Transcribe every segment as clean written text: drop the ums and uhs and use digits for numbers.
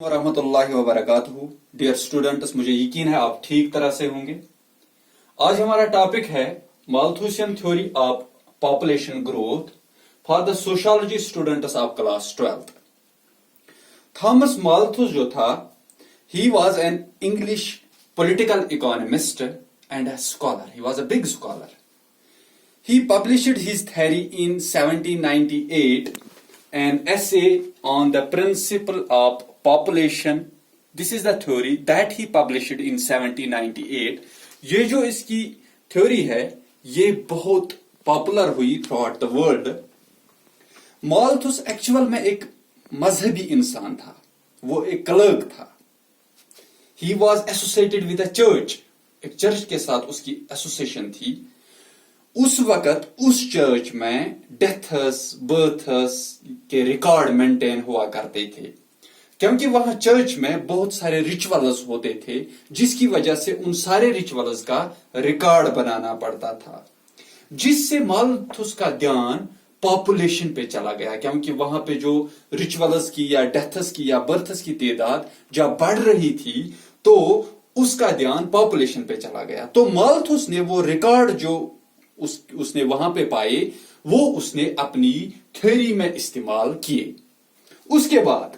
वरहमतुल्लाहि वबरकातुहू। Dear students, मुझे यकीन है आप ठीक तरह से होंगे। आज हमारा टॉपिक है Malthusian theory of population growth for the sociology students of class 12th। Thomas Malthus जो था, he was an English political economist and a scholar. He was a big scholar. He published his theory in 1798, an essay on the principle of population. This is the theory that he published in 1798. ये जो इसकी theory है, ये बहुत popular हुई through out the world. Malthus actual में एक मजहबी इंसान था, वो एक क्लर्क था। He was associated with a church. एक चर्च के साथ उसकी एसोसिएशन थी। उस वक्त उस चर्च में डेथस बर्थस के रिकॉर्ड मेंटेन हुआ करते थे, क्योंकि वहां चर्च में बहुत सारे रिचुअल्स होते थे, जिसकी वजह से उन सारे रिचुअल्स का रिकॉर्ड बनाना पड़ता था, जिससे माल्थस का ध्यान पॉपुलेशन पे चला गया। क्योंकि वहां पे जो रिचुअल्स की या डेथस की या बर्थस की तादाद जब बढ़ रही थी, तो उसका ध्यान पॉपुलेशन पे चला गया। तो माल्थस ने वो रिकॉर्ड जो उसने वहां पे पाए, वो उसने अपनी थ्योरी में इस्तेमाल किए। उसके बाद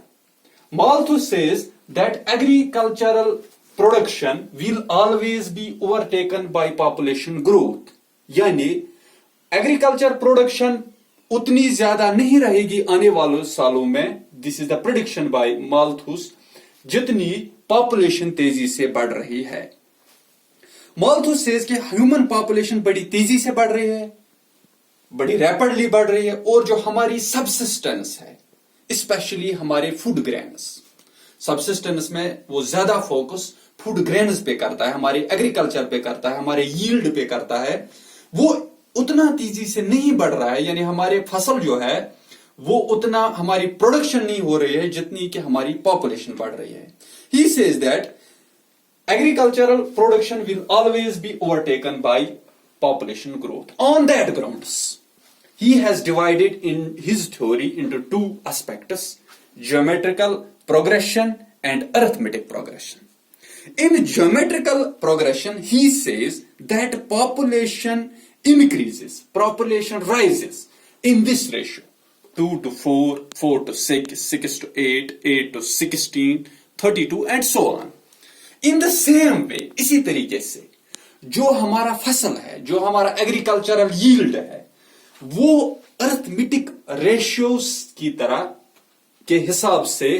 Malthus says that agricultural production will always be overtaken by population growth. यानी एग्रीकल्चर प्रोडक्शन उतनी ज्यादा नहीं रहेगी आने वाले सालों में। This is the prediction by Malthus, जितनी पॉपुलेशन तेजी से बढ़ रही है। माल्थस सेज कि ह्यूमन पॉपुलेशन बड़ी तेजी से बढ़ रही है, बड़ी रैपिडली बढ़ रही है, और जो हमारी सबसिस्टेंस है, स्पेशली हमारे फूड ग्रेन्स, सबसिस्टेंस में वो ज्यादा फोकस फूड ग्रेन्स पे करता है, हमारे एग्रीकल्चर पे करता है, हमारे यील्ड पे करता है, वो उतना तेजी से नहीं बढ़ रहा है। यानी हमारे फसल जो है वो उतना हमारी प्रोडक्शन नहीं हो रही है जितनी कि हमारी पॉपुलेशन बढ़ रही है। ही says that agricultural production will always be overtaken by population growth. On that grounds, he has divided in his theory into two aspects: geometrical progression and arithmetic progression. In geometrical progression, he says that population increases, population rises in this ratio: 2 to 4, 4 to 6, 6 to 8, 8 to 16, 32 and so on. In the same वे, इसी तरीके से जो हमारा फसल है, जो हमारा agricultural yield है, वो अरिथमेटिक रेशियोज की तरह के हिसाब से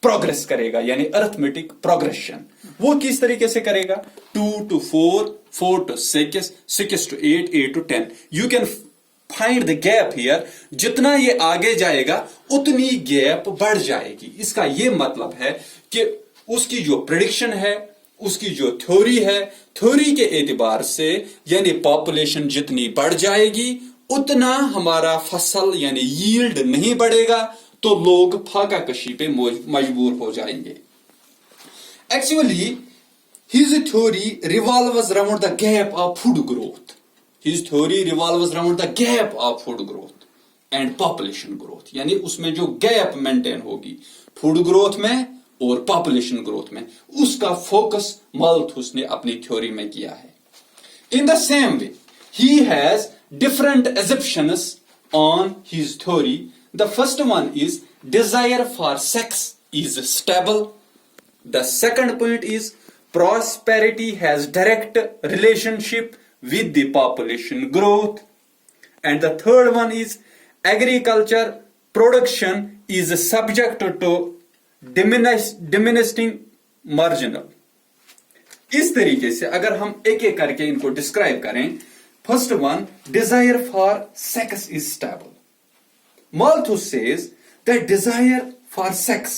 प्रोग्रेस करेगा। यानी अरिथमेटिक प्रोग्रेशन वो किस तरीके से करेगा? 2 to 4, 4 to 6, 6 to 8, 8 to 10। You can find the gap here. जितना ये आगे जाएगा उतनी गैप बढ़ जाएगी। इसका ये मतलब है कि उसकी जो प्रेडिक्शन है, उसकी जो थ्योरी है, थ्योरी के एतबार से यानी पॉपुलेशन जितनी बढ़ जाएगी उतना हमारा फसल यानी यील्ड नहीं बढ़ेगा, तो लोग फाका कशी पे मजबूर हो जाएंगे। Actually his theory revolves around the gap of food growth. His theory revolves around the gap of food growth and population growth. यानी उसमें जो गैप मेंटेन होगी फूड ग्रोथ में और पॉपुलेशन ग्रोथ में, उसका फोकस माल्थस ने अपनी थ्योरी में किया है। इन the same way he has different assumptions on his theory. The first one is desire for sex is stable. The second point is prosperity has direct relationship with the population growth. And the third one is agriculture production is subject to diminishing marginal. इस तरीके से अगर हम एक एक करके इनको describe करें, first one, desire for sex is stable. Malthus says that desire for sex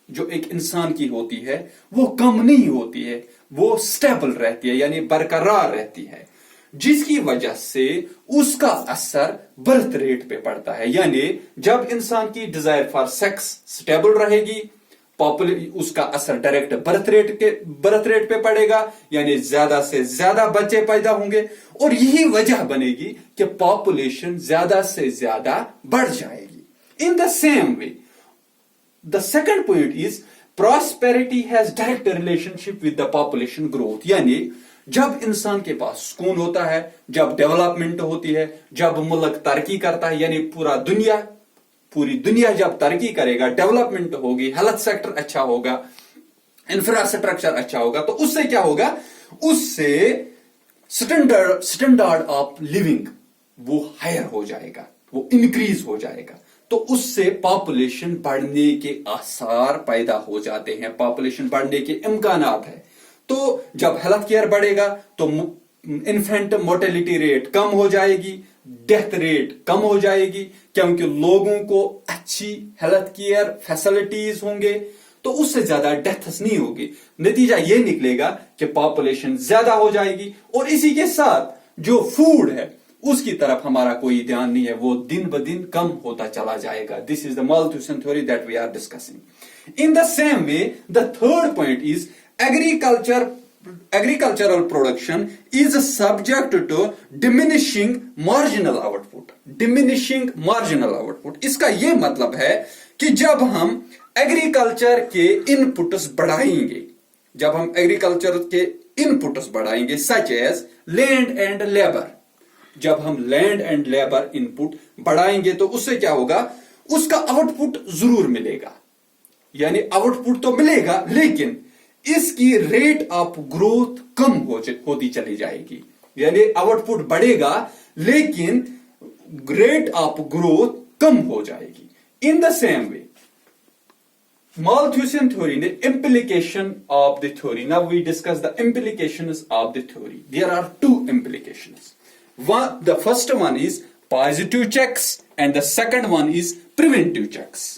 जो एक इंसान की होती है वो कम नहीं होती है, वो स्टेबल रहती है, यानी बरकरार रहती है, जिसकी वजह से उसका असर बर्थ रेट पे पड़ता है। यानी जब इंसान की डिजायर फॉर सेक्स स्टेबल रहेगी, उसका असर डायरेक्ट बर्थ रेट पे पड़ेगा, यानी ज्यादा से ज्यादा बच्चे पैदा होंगे, और यही वजह बनेगी कि पॉपुलेशन ज्यादा से ज्यादा बढ़ जाएगी। इन the same way the second point is prosperity has direct relationship with the population growth. यानी जब इंसान के पास सुकून होता है, जब डेवलपमेंट होती है, जब मुल्क तरक्की करता है, यानी पूरी दुनिया जब तरक्की करेगा, डेवलपमेंट होगी, हेल्थ सेक्टर अच्छा होगा, इंफ्रास्ट्रक्चर अच्छा होगा, तो उससे क्या होगा? उससे स्टैंडर्ड ऑफ लिविंग वो हायर हो जाएगा, वो इंक्रीज हो जाएगा, तो उससे पॉपुलेशन बढ़ने के आसार पैदा हो जाते हैं, पॉपुलेशन बढ़ने के इम्कानात है। तो जब हेल्थ केयर बढ़ेगा तो इन्फेंट मोर्टेलिटी रेट कम हो जाएगी, डेथ रेट कम हो जाएगी, क्योंकि लोगों को अच्छी हेल्थ केयर फैसिलिटीज होंगे, तो उससे ज्यादा डेथ्स नहीं होगी। नतीजा ये निकलेगा कि पॉपुलेशन ज्यादा हो जाएगी, और इसी के साथ जो फूड है उसकी तरफ हमारा कोई ध्यान नहीं है, वो दिन ब दिन कम होता चला जाएगा। This is the Malthusian theory that we are discussing. In the same way the third point is agricultural production is subject to diminishing marginal output. Diminishing marginal output इसका ये मतलब है कि जब हम एग्रीकल्चर के इनपुट्स बढ़ाएंगे, जब हम एग्रीकल्चर के इनपुट्स बढ़ाएंगे such as land and labour, जब हम लैंड एंड लेबर इनपुट बढ़ाएंगे तो उससे क्या होगा? उसका आउटपुट जरूर मिलेगा, यानी आउटपुट तो मिलेगा, लेकिन इसकी रेट ऑफ ग्रोथ कम होती चली जाएगी। यानी आउटपुट बढ़ेगा लेकिन रेट ऑफ ग्रोथ कम हो जाएगी। इन the same way Malthusian theory ने implication of the theory. Now we discuss the implications of the theory. There are two implications. The first one is positive checks and the second one is preventive checks.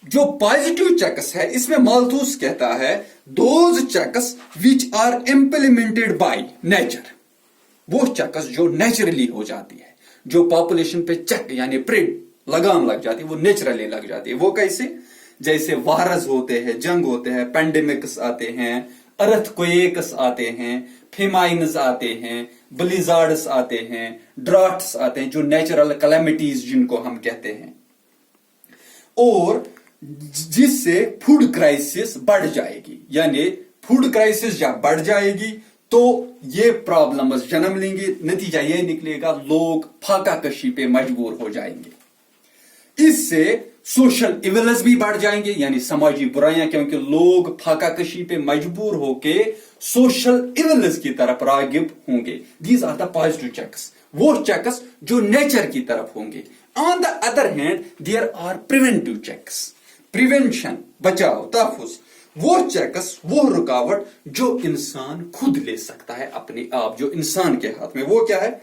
जो positive checks है इसमें Malthus कहता है those checks which are implemented by nature, वो checks जो naturally हो जाती है, जो पॉपुलेशन पे चेक यानी प्रिंट लगाम लग जाती है, वो नेचुरली लग जाती है। वो कैसे? जैसे वायरस होते हैं, जंग होते हैं, पेंडेमिक्स आते हैं, अर्थक्वेक्स आते हैं, फेमाइन्स आते हैं, ब्लिजार्ड्स आते हैं, ड्राफ्ट्स आते हैं, जो नेचुरल कैलेमिटीज जिनको हम कहते हैं, और जिससे फूड क्राइसिस बढ़ जाएगी। यानी फूड क्राइसिस जब बढ़ जाएगी तो ये प्रॉब्लम्स जन्म लेंगी। नतीजा ये निकलेगा लोग फाका कशी पे मजबूर हो जाएंगे। इससे सोशल इविल्स भी बढ़ जाएंगे, यानी समाजी बुराइयां, क्योंकि लोग फाका कशी पे मजबूर होके सोशल इविल्स की तरफ रागिब होंगे। These are the positive checks, वो चेक्स जो नेचर की तरफ होंगे। On the other hand there are preventive checks, prevention, बचाव, तहफुज, वो चेक्स, वो रुकावट जो इंसान खुद ले सकता है अपने आप, जो इंसान के हाथ में। वो क्या है?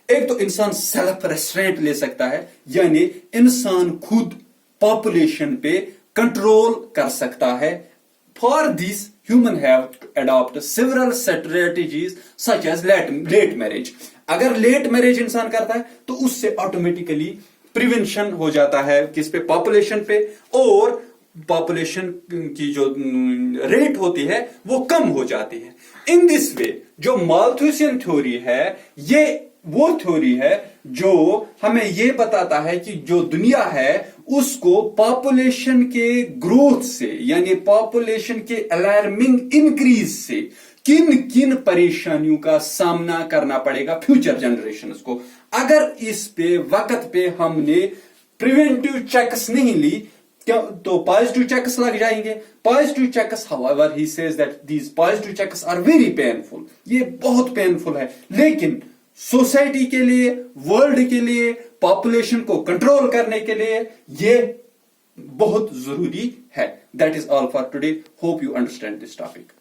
एक तो इंसान सेल्फ रेस्ट्रेंट ले सकता है, यानी इंसान खुद पॉपुलेशन पे कंट्रोल कर सकता है। For this human have to adopt several strategies such as late marriage. अगर लेट मैरिज इंसान करता है तो उससे ऑटोमेटिकली प्रिवेंशन हो जाता है किस पे? पॉपुलेशन पे, और पॉपुलेशन की जो रेट होती है वो कम हो जाती है। इन दिस वे जो माल्थुसियन थ्योरी है ये वो थ्योरी है जो हमें ये बताता है कि जो दुनिया है उसको पॉपुलेशन के ग्रोथ से, यानी पॉपुलेशन के अलार्मिंग इंक्रीज से किन किन परेशानियों का सामना करना पड़ेगा फ्यूचर जनरेशंस को। अगर इस पे वक्त पे हमने प्रिवेंटिव चेक्स नहीं ली तो पॉजिटिव चेक्स लग जाएंगे। Positive checks, however he says that these positive checks are very painful, ये बहुत पेनफुल है, लेकिन सोसाइटी के लिए, वर्ल्ड के लिए, पॉपुलेशन को कंट्रोल करने के लिए ये बहुत जरूरी है। That is all for today. Hope you understand this topic.